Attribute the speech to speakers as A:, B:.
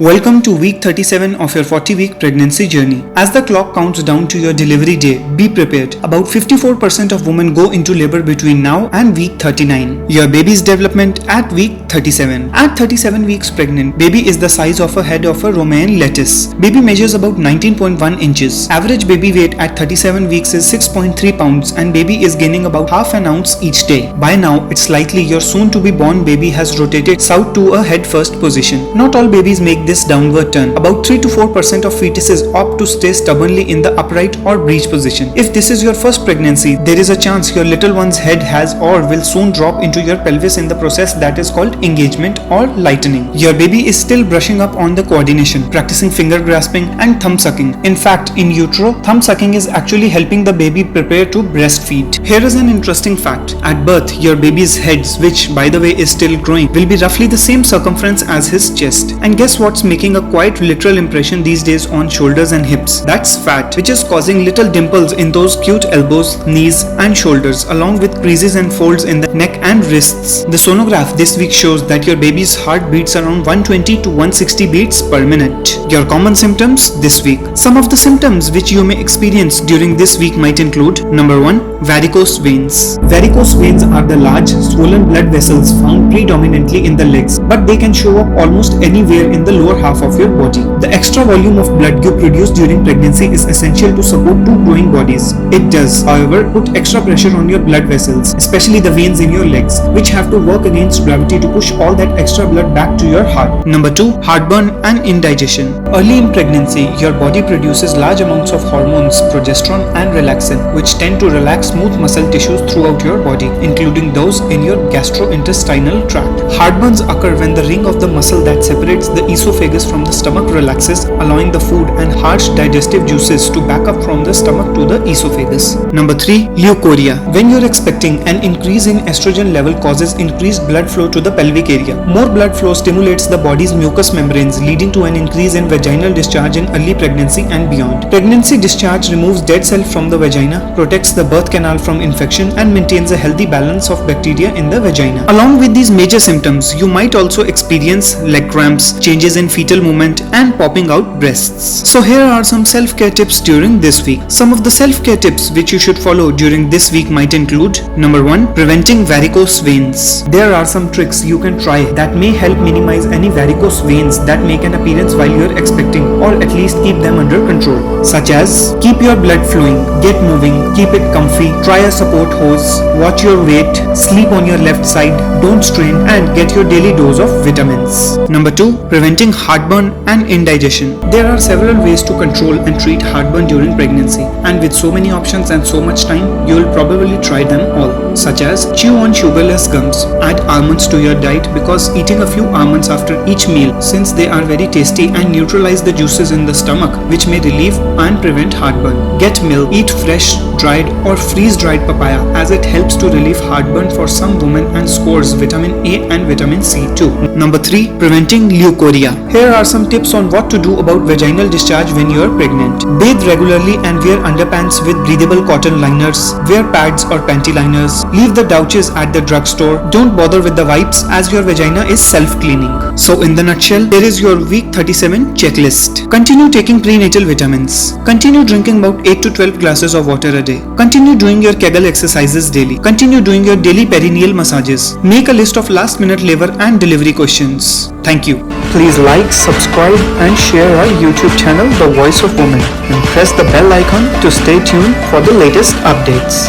A: Welcome to week 37 of your 40-week pregnancy journey. As the clock counts down to your delivery day, be prepared. About 54% of women go into labor between now and week 39. Your baby's development at week 37. At 37 weeks pregnant, baby is the size of a head of a romaine lettuce. Baby measures about 19.1 inches. Average baby weight at 37 weeks is 6.3 pounds and baby is gaining about half an ounce each day. By now, it's likely your soon-to-be born baby has rotated south to a head-first position. Not all babies make this downward turn. About 3 to 4% of fetuses opt to stay stubbornly in the upright or breech position. If this is your first pregnancy, there is a chance your little one's head has or will soon drop into your pelvis in the process that is called engagement or lightening. Your baby is still brushing up on the coordination, practicing finger grasping and thumb sucking. In fact, in utero, thumb sucking is actually helping the baby prepare to breastfeed. Here is an interesting fact. At birth, your baby's head, which by the way is still growing, will be roughly the same circumference as his chest. And guess what's making a quite literal impression these days on shoulders and hips? That's fat, which is causing little dimples in those cute elbows, knees and shoulders, along with creases and folds in the neck and wrists. The sonograph this week shows that your baby's heart beats around 120 to 160 beats per minute. Your common symptoms this week. Some of the symptoms which you may experience during this week might include: number 1, varicose veins. Varicose veins are the large, swollen blood vessels found predominantly in the legs, but they can show up almost anywhere in the lower half of your body. The extra volume of blood you produce during pregnancy is essential to support two growing bodies. It does, however, put extra pressure on your blood vessels, especially the veins in your legs, which have to work against gravity to push all that extra blood back to your heart. Number 2, heartburn and indigestion. Early in pregnancy, your body produces large amounts of hormones, progesterone and relaxin, which tend to relax smooth muscle tissues throughout your body, including those in your gastrointestinal tract. Heartburns occur when the ring of the muscle that separates the esophagus from the stomach relaxes, allowing the food and harsh digestive juices to back up from the stomach to the esophagus. Number 3, leukorrhea. When you're expecting, an increase in estrogen level causes increased blood flow to the pelvic area. More blood flow stimulates the body's mucous membranes, leading to an increase in vaginal discharge in early pregnancy and beyond. Pregnancy discharge removes dead cells from the vagina, protects the birth canal from infection, and maintains a healthy balance of bacteria in the vagina. Along with these major symptoms, you might also experience leg cramps, changes in fetal movement, and popping out breasts. So here are some self-care tips during this week. Some of the self-care tips which you should follow during this week might include: number 1, preventing varicose veins. There are some tricks you can try that may help minimize any varicose veins that make an appearance while you're expecting, or at least keep them under control, such as: keep your blood flowing, get moving, keep it comfy, try a support hose, watch your weight, sleep on your left side, don't strain, and get your daily dose of vitamins. Number 2, preventing heartburn and indigestion. There are several ways to control and treat heartburn during pregnancy, and with so many options and so much time, you will probably try them all, such as: chew on sugarless gums, add almonds to your diet because eating a few almonds after each meal, since they are very tasty and neutralize the juices in the stomach, which may relieve and prevent heartburn. Get milk, eat fresh, dried or freeze-dried papaya, as it helps to relieve heartburn for some women and scores vitamin A and vitamin C too. Number 3, preventing leukorrhea. Here are some tips on what to do about vaginal discharge when you are pregnant. Bathe regularly and wear underpants with breathable cotton liners. Wear pads or panty liners. Leave the douches at the drugstore. Don't bother with the wipes, as your vagina is self-cleaning. So in the nutshell, there is your week 37 checklist. Continue taking prenatal vitamins. Continue drinking about 8 to 12 glasses of water a day. Continue doing your Kegel exercises daily. Continue doing your daily perineal massages. Make a list of last-minute labor and delivery questions. Thank you. Please like, subscribe and share our YouTube channel, The Voice of Woman, and press the bell icon to stay tuned for the latest updates.